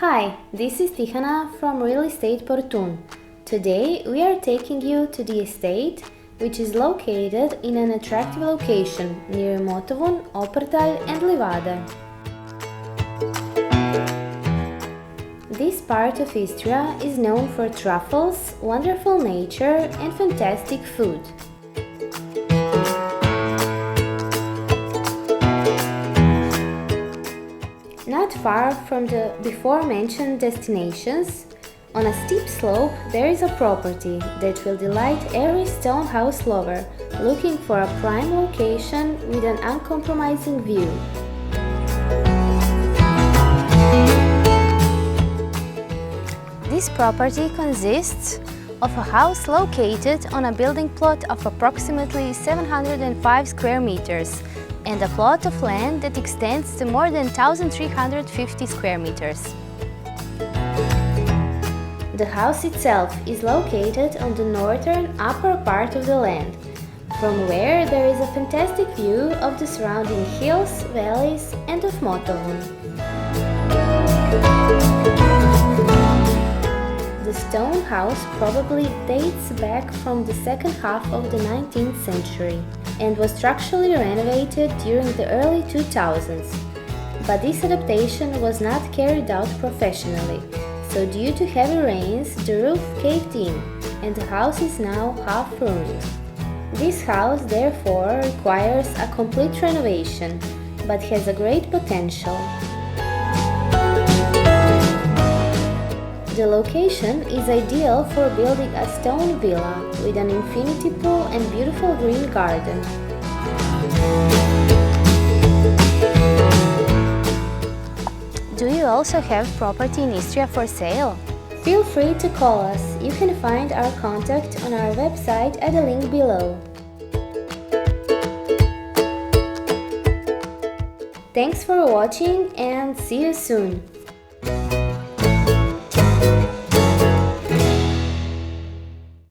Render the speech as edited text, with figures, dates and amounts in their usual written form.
Hi, this is Tihana from Real Estate Portun. Today we are taking you to the estate, which is located in an attractive location near Motovun, Opertal and Livada. This part of Istria is known for truffles, wonderful nature and fantastic food. Not far from the before-mentioned destinations, on a steep slope there is a property that will delight every stone house lover looking for a prime location with an uncompromising view. This property consists of a house located on a building plot of approximately 705 square meters and a plot of land that extends to more than 1,350 square meters. The house itself is located on the northern upper part of the land, from where there is a fantastic view of the surrounding hills, valleys and of Motovun. The stone house probably dates back from the second half of the 19th century and was structurally renovated during the early 2000s. But this adaptation was not carried out professionally, so due to heavy rains the roof caved in and the house is now half ruined. This house therefore requires a complete renovation, but has a great potential. The location is ideal for building a stone villa with an infinity pool and beautiful green garden. Do you also have property in Istria for sale? Feel free to call us. You can find our contact on our website at the link below. Thanks for watching and see you soon!